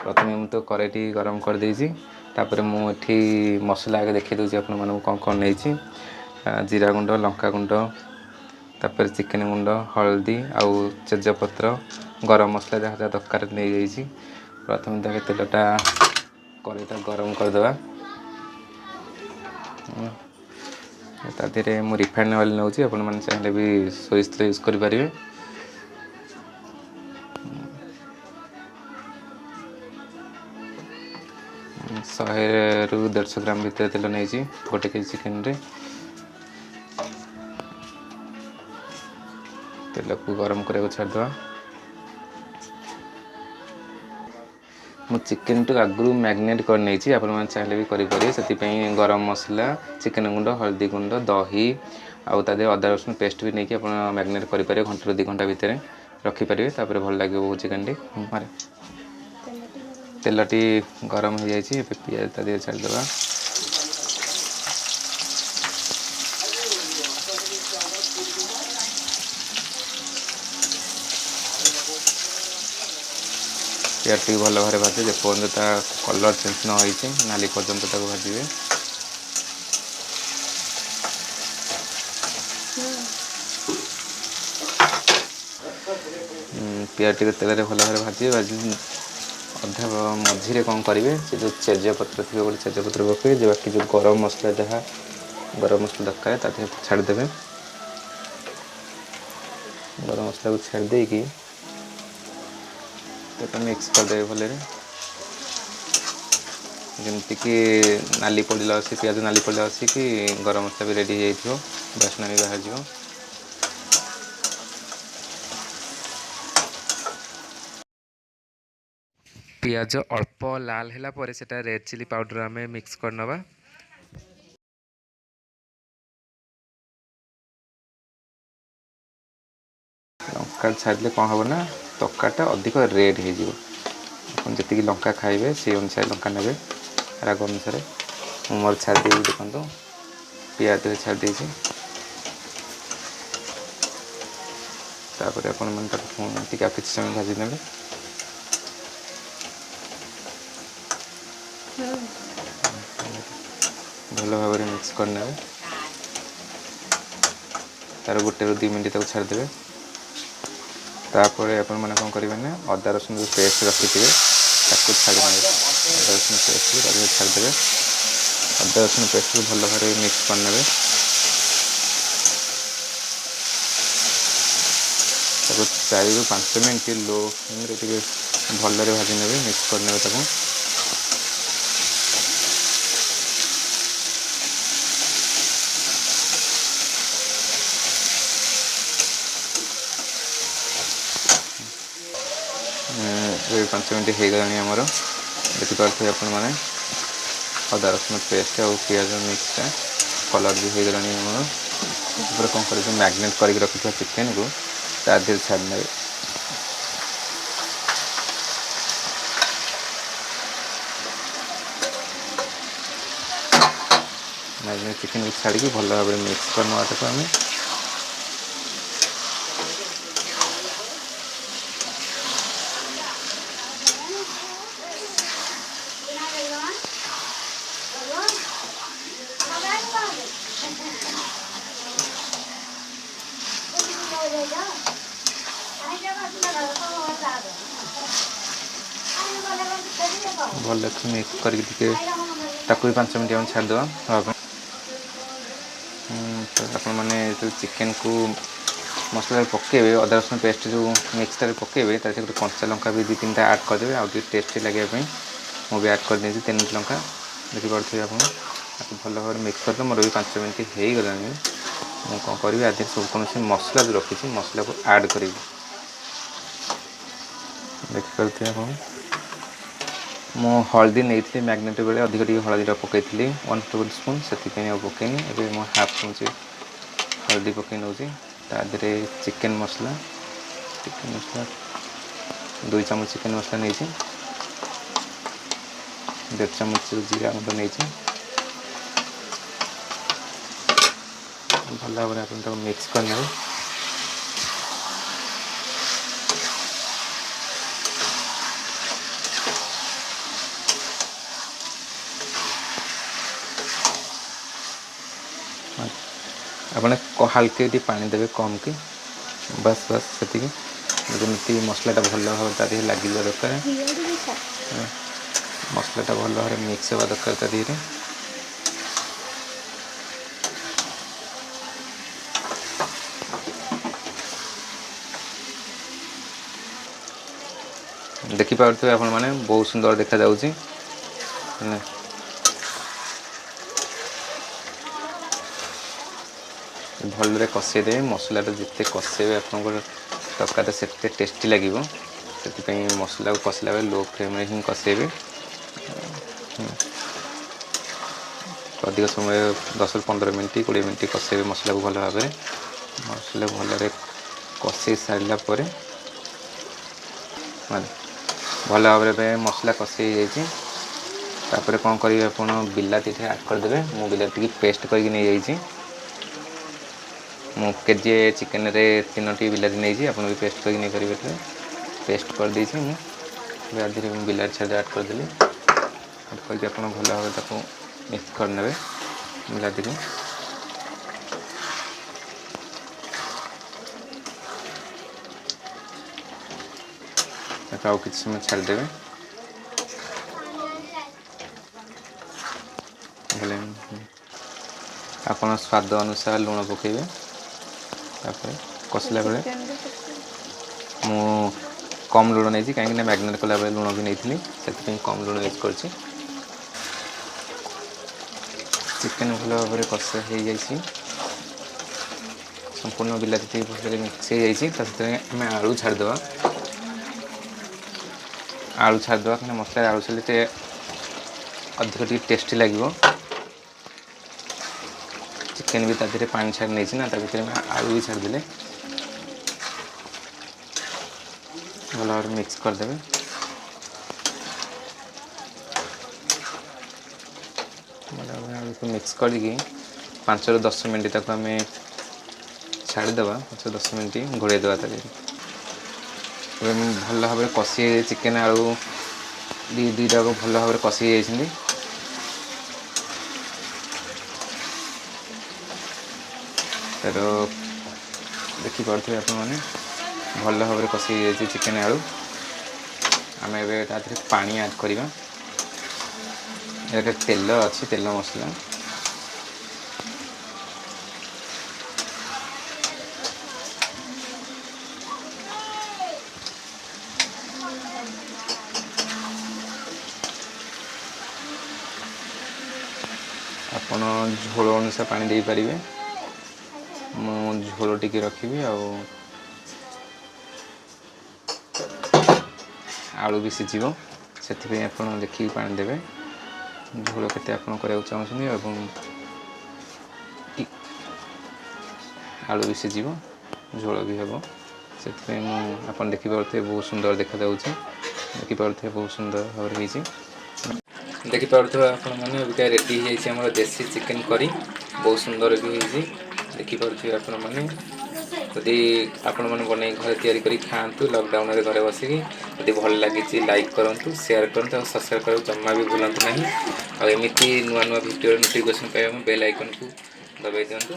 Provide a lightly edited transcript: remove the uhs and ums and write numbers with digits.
प्रथम तो कड़ाईटी गरम कर देइछि तापर मुझे मसला आगे देखी दूसरी आपन कौन कौन नहीं जीरा गुंड लंका गुंड तापर चिकेन गुंड हल्दी आउ तेजपत्र गरम मसला जहाँ जहाँ दरकार नहीं जाइए प्रथम ताके तेलटा कड़ाईटा गरम करदे ताधे मु रिफाइंड ऑयल नौ चाहिए भी सोरिष तेल यूज करें 100 ରୁ 150 ग्राम भितर तेल नहीं गोटे केजी चिकेन रे तेल को गरम करने छाड़दे मु चिकेन टू आगु मैरिनेट कर नहीं आपने चाहिए भी करेंगे से गरम मसला चिकेन गुंड हल्दी गुंड दही आउ तादे अदा रसुण पेस्ट भी नहीं आप मैरिनेट करेंगे घंटे रू 2 घंटा भितर रखिपारे भल लगे चिकेन टी मारे तेलटी गरम हो जाए पियाज ता दिए छाड़दे पियाज टी भल भाव भाजे जेपर्यंत कलर चेंज न हो नाली पर्यंत भाजे पियाज टी तेल भल भाव भाजे अधा मझे कौन करेंगे से जो तेजपत्र थी गोटे तेजपत्र पकड़े बाकी जो गरम मसला जहाँ गरम मसला दरकार ताते छाड़दे गरम मसला को छाड़दे कि मिक्स करदे भले जमती कि नाली पड़ा अच्छी पियाज नाली पड़ा अच्छी कि गरम मसला भी रेडी हो बास्ना भी बाहर जाव पियाज अल्प लाल है रेड चिली पाउडर आम मिक्स करनवा लंका छाड़े कौन हम ना तकाटा अधिक रेड हो जी लंका खाइबे से अनुसार लंका ने राग अनुसार मोर छाड़ी देखो पियाज छाड़ी तापर आपण किसी समय भाजी ने भल भाव मिक्स करने तार 1 ରୁ 2 मिनट तक छाड़दे तापर आपण मैंने कौन करेंगे ना अदा रसुण जो पेस्ट रखिथे छाड़ी अदा रसुण पेस्ट छाड़दे अदा रसुण पेस्ट को भल भाव मिक्स करने 4 ରୁ 5 मिनट लो फ्लेम भल भाजी ने मिक्स करने ये 5 मिनट हो गलानी आमर देखिपे आपण मैंने अदा रसुण पेस्ट और पियाज मिक्सटा कलर भी हो गलानी आमर कौन कर मैरिनेट करके रखी चिकेन को तादे छाड़ने मैरिनेट चिकेन को छाड़ी भल भाव मिक्स करना आम भल मिक्स करके 5 मिनट हम छाड़दे मैंने जो चिकेन को मसला पकेबे अदा रसुण पेस्ट जो मिक्सर पकेबे गोटे कंचा लंका भी 2-3टा ऐड करदे आउ टेस्टी लगे मुझे ऐड कर 3 लंका देखिपे आप भल भाव मिक्स करदे मोर भी 5 मिनट हो गला मुझे कौन करी आदि सब कौन मसला जो रखी मसला को ऐड करी देखिपे आप मु हल्दी नहीं मैग्नेट बेले अधिक हल्दी पकई 1 टेबल स्पून से पकईनी ए मु हाफ चामच हल्दी पकई नौ तादे चिकेन मसला 2 चामच चिकेन मसला नहीं 1.5 चामच जीरा गुंड नहीं भल भाव आप मिक्स करने ଆପଣ ହାଲକେ ଟିକେ ପାଣି ଦେବେ କମ୍ କି, ବାସ୍ ବାସ୍ ସେତିକି। ଯେମିତି ମସଲାଟା ଭଲ ଭାବରେ ତା ଦେହରେ ଲାଗିବା ଦରକାର, ମସଲାଟା ଭଲ ଭାବରେ ମିକ୍ସ ହେବା ଦରକାର ତା ଦେହରେ। ଦେଖିପାରୁଥିବେ ଆପଣମାନେ ବହୁତ ସୁନ୍ଦର ଦେଖାଯାଉଛି। ଭଲରେ କଷେଇଦେବେ, ମସଲାଟା ଯେତେ କଷେଇବେ ଆପଣଙ୍କର ତରକାରୀଟା ସେତେ ଟେଷ୍ଟି ଲାଗିବ। ସେଥିପାଇଁ ମସଲାକୁ କଷିଲା ବେଳେ ଲୋ ଫ୍ଲେମ୍ରେ ହିଁ କଷେଇବେ। ଅଧିକ ସମୟ 10ରୁ 15 ମିନିଟ୍ 20 ମିନିଟ୍ କଷେଇବେ ମସଲାକୁ ଭଲ ଭାବରେ। ମସଲା ଭଲରେ କଷେଇ ସାରିଲା ପରେ ଭଲ ଭାବରେ ଏବେ ମସଲା କଷେଇ ହେଇଯାଇଛି। ତାପରେ କ'ଣ କରିବେ, ଆପଣ ବିଲାତି ଟିକେ ଆଡ଼୍ କରିଦେବେ। ମୁଁ ବିଲାତି ଟିକେ ପେଷ୍ଟ କରିକି ନେଇଯାଇଛି। ମୁଁ କେଜିଏ ଚିକେନରେ 3ଟି ବିଲାତି ନେଇଛି, ଆପଣ ବି ପେଷ୍ଟ କରିକି ନେଇପାରିବେ। ପେଷ୍ଟ କରିଦେଇଛି ମୁଁ ବିଲାତିରେ, ମୁଁ ବିଲାତି ଛାଡ଼ି ଆଡ଼୍ କରିଦେଲି। ଆଡ଼୍ କରିକି ଆପଣ ଭଲ ଭାବରେ ତାକୁ ମିକ୍ସ କରିନେବେ ବିଲାତିକୁ। ତାକୁ ଆଉ କିଛି ସମୟ ଛାଡ଼ିଦେବେ। ହେଲେ ଆପଣ ସ୍ୱାଦ ଅନୁସାରେ ଲୁଣ ପକାଇବେ। ତାପରେ କଷିଲା ବେଳେ ମୁଁ କମ୍ ଲୁଣ ନେଇଛି, କାହିଁକିନା ମ୍ୟାରିନେଟ୍ କଲାବେଳେ ଲୁଣ ବି ନେଇଥିଲି, ସେଥିପାଇଁ କମ୍ ଲୁଣ ୟୁଜ୍ କରିଛି। ଚିକେନ୍ ଭଲ ଭାବରେ କଷା ହେଇଯାଇଛି, ସମ୍ପୂର୍ଣ୍ଣ ବିଲାତି ଟିକେ ଭଲରେ ମିକ୍ସ ହେଇଯାଇଛି। ତା ସେଥିରେ ଆମେ ଆଳୁ ଛାଡ଼ିଦେବା। ଆଳୁ ଛାଡ଼ିଦେବା, କାହିଁକିନା ମସଲାରେ ଆଳୁ ଛାଡ଼ିଲେ ଟିକେ ଅଧିକ ଟିକେ ଟେଷ୍ଟି ଲାଗିବ। ଚିକେନ୍ ବି ତା ଦେହରେ ପାଣି ଛାଡ଼ି ନେଇଛି ନା, ତା ଭିତରେ ଆମେ ଆଳୁ ବି ଛାଡ଼ିଦେଲେ ଭଲ ଭାବରେ ମିକ୍ସ କରିଦେବେ। ଭଲ ଭାବରେ ଆଳୁକୁ ମିକ୍ସ କରିକି 5ରୁ 10 ମିନିଟ୍ ତାକୁ ଆମେ ଛାଡ଼ିଦେବା। 5ରୁ 10 ମିନିଟ୍ ଘୋଡ଼େଇ ଦେବା। ତା ଦେହରେ ଏବେ ଭଲ ଭାବରେ କଷି ଚିକେନ୍ ଆଳୁ ଦୁଇଟାକୁ ଭଲ ଭାବରେ କଷି ଯାଇଛନ୍ତି। ତାର ଦେଖିପାରୁଥିବେ ଆପଣମାନେ ଭଲ ଭାବରେ କଷି ହେଇଯାଇଛି ଚିକେନ୍ ଆଳୁ। ଆମେ ଏବେ ତା ଦେହରେ ପାଣି ଆଡ଼୍ କରିବା। ଏଥିରେ ତେଲ ଅଛି, ତେଲ ମସଲା। ଆପଣ ଝୋଳ ଅନୁସାରେ ପାଣି ଦେଇପାରିବେ। ମୁଁ ଝୋଳ ଟିକେ ରଖିବି, ଆଉ ଆଳୁ ବି ସିଝିବ, ସେଥିପାଇଁ ଆପଣ ଦେଖିକି ପାଣି ଦେବେ। ଝୋଳ କେତେ ଆପଣ କରିବାକୁ ଚାହୁଁଛନ୍ତି, ଏବଂ ଆଳୁ ବି ସିଝିବ, ଝୋଳ ବି ହେବ। ସେଥିପାଇଁ ଆପଣ ଦେଖିପାରୁଥିବେ ବହୁତ ସୁନ୍ଦର ଦେଖାଯାଉଛି। ଦେଖିପାରୁଥିବେ ବହୁତ ସୁନ୍ଦର ଭାବରେ ହେଇଛି। ଦେଖିପାରୁଥିବା ଆପଣମାନେ ଏବିକା ରେଡ଼ି ହେଇଯାଇଛି ଆମର ଦେଶୀ ଚିକେନ୍ କରି। ବହୁତ ସୁନ୍ଦର ବି ହେଇଛି, ଦେଖିପାରୁଥିବେ ଆପଣମାନେ। ଯଦି ଆପଣମାନେ ବନେଇ ଘରେ ତିଆରି କରି ଖାଆନ୍ତୁ ଲକଡାଉନରେ ଘରେ ବସିକି। ଯଦି ଭଲ ଲାଗିଛି ଲାଇକ୍ କରନ୍ତୁ, ସେୟାର କରନ୍ତୁ, ଆଉ ସବସ୍କ୍ରାଇବ୍ କରିବାକୁ ଜମା ବି ଭୁଲନ୍ତୁ ନାହିଁ। ଆଉ ଏମିତି ନୂଆ ନୂଆ ଭିଡ଼ିଓର ନୋଟିଫିକେସନ୍ ପାଇବା ପାଇଁ ବେଲ୍ ଆଇକନ୍କୁ ଦବାଇ ଦିଅନ୍ତୁ।